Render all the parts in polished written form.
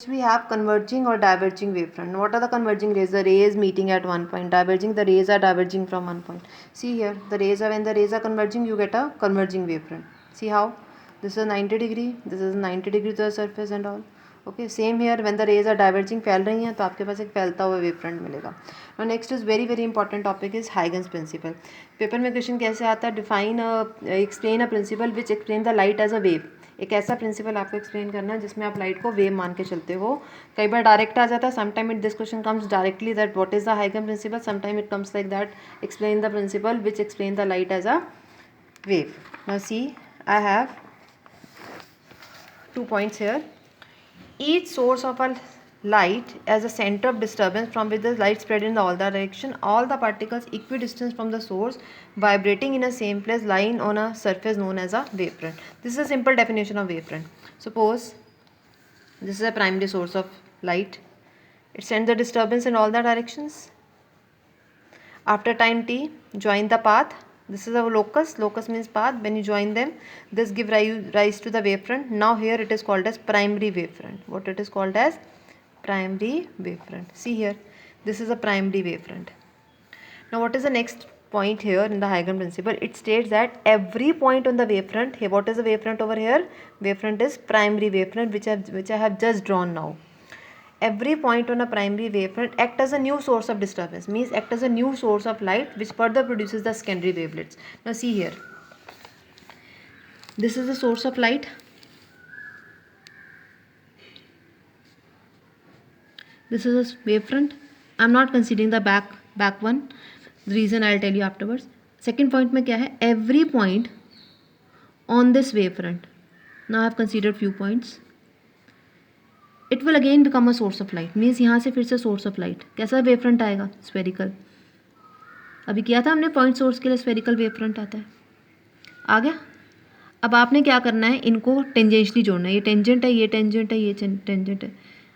We have converging or diverging wavefront. What are the converging rays? The rays meeting at one point. Diverging, the rays are diverging from one point. See here, the rays are, when the rays are converging, you get a converging wavefront. See how? This is 90 degree, this is 90 degree to the surface and all. Okay, same here, when the rays are diverging, फैल रही हैं तो आपके पास एक फैलता हुआ wave front मिलेगा. Now next is very very important topic is Huygens principle. Paper में क्वेश्चन कैसे आता है? Define explain a principle which explain the light as a wave. एक ऐसा प्रिंसिपल आपको एक्सप्लेन करना है जिसमें आप लाइट को वेव मान के चलते हो. कई बार डायरेक्ट आ जाता है, sometime it this question comes directly that what is the हाइगन principle, sometime it comes like that explain the principle which explain the light as a wave. Now see, I have 2 points here. Each source of a light as a center of disturbance from which the light spread in all the direction, all the particles equidistant from the source vibrating in a same place lying on a surface known as a wavefront. This is a simple definition of wavefront. Suppose this is a primary source of light. It sends the disturbance in all the directions. After time t, join the path. This is a locus. Locus means path. When you join them, this give rise to the wavefront. Now here it is called as primary wavefront. What it is called as? Primary wavefront. See here, this is a primary wavefront. Now what is the next point here in the Huygens principle? It states that every point on the wavefront, here what is the wavefront over here? Wavefront is primary wavefront which I have just drawn now. Every point on a primary wavefront act as a new source of disturbance, means act as a new source of light which further produces the secondary wavelets. Now see here, this is the source of light, this is a wavefront. I am not considering the back one, the reason I will tell you afterwards. Second point में क्या है? Every point on this wavefront, now I have considered few points, it will again become a source of light, means यहाँ से फिर से source of light. कैसा wave front आएगा? Spherical. अभी किया था हमने पॉइंट सोर्स के लिए स्फेरिकल वेव फ्रंट आता है. आ गया. अब आपने क्या करना है, इनको टेंजेंशली जोड़ना है. ये टेंजेंट है, ये टेंजेंट है, ये टेंजेंट है.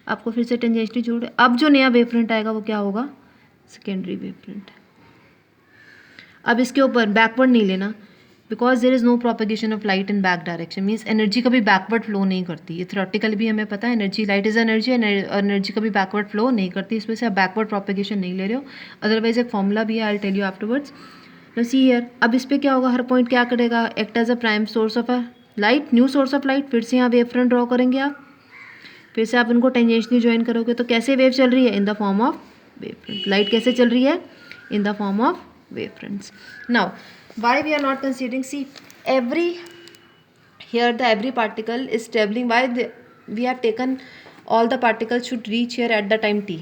आपको फिर से टेंजेंशली जोड़. अब जो नया वेव फ्रंट आएगा वो क्या होगा? Secondary wave front. अब इसके ऊपर बैकवर्ड नहीं लेना, because there is no propagation of light in back direction, means energy कभी बैकवर्ड फ्लो नहीं करती. ये थ्योरेटिकल भी हमें पता है, energy, light is energy, energy कभी बैकवर्ड फ्लो नहीं करती. इस वजह से आप बैकवर्ड प्रोपेगेशन नहीं ले रहे हो. अदरवाइज एक फॉर्मूला भी है, I will tell you afterwards. No see here, अब इस पर क्या होगा? हर पॉइंट क्या करेगा? Act as a prime source of a light, new source of light. फिर से यहाँ वेव फ्रंट ड्रॉ करेंगे आप, फिर से आप इनको टेंजेंशली ज्वाइन करोगे. तो कैसे वेव चल रही है? In the form of wave front. Light कैसे चल रही है? In the form of wave fronts. Now why we are not considering, see, every particle is traveling. We have taken all the particles should reach here at the time t.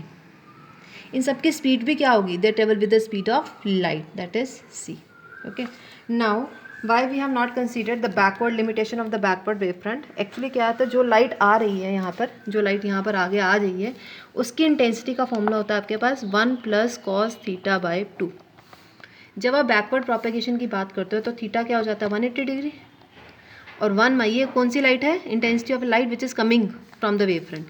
इन सब की speed भी क्या होगी? They travel with the speed of light, that is c. Okay, now why we have not considered the backward limitation of the backward wave front. Actually क्या होता है, जो लाइट आ रही है यहाँ पर, जो लाइट यहाँ पर आगे आ रही है, उसकी इंटेंसिटी का फॉर्मूला होता है आपके पास 1 + cos θ/2. जब आप बैकवर्ड प्रोपेगेशन की बात करते हो तो थीटा क्या हो जाता है? 180 डिग्री. और 1 ये कौन सी लाइट है? Intensity of light which is coming from the wave front.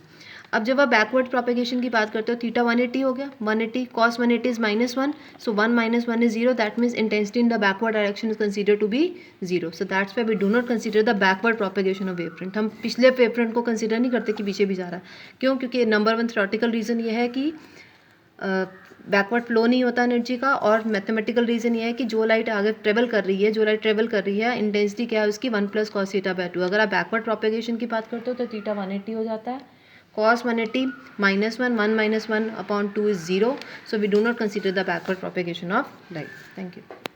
अब जब आप बैकवर्ड प्रोपेगेशन की बात करते हो, थीटा 180 हो गया. 180 cos 180 is -1, so 1 - 1 is 0. That means intensity in the backward direction is consider to be 0. So that's why we do not consider the backward propagation of wave front. हम पिछले wave front को consider नहीं करते कि पीछे भी जा रहा है. क्यों? क्योंकि नंबर 1 थ्योरेटिकल रीज़न ये है कि बैकवर्ड फ्लो नहीं होता एनर्जी का, और मैथमेटिकल रीज़न ये है कि जो लाइट आगे ट्रेवल कर रही है, इंटेंसिटी क्या है उसकी? 1 + cos θ/2. अगर आप बैकवर्ड प्रोपेगेशन की बात करते हो तो थीटा 180 हो जाता है. cos 180 -1, 1 - 1/2 is 0. So we do not consider the backward propagation of light. Thank you.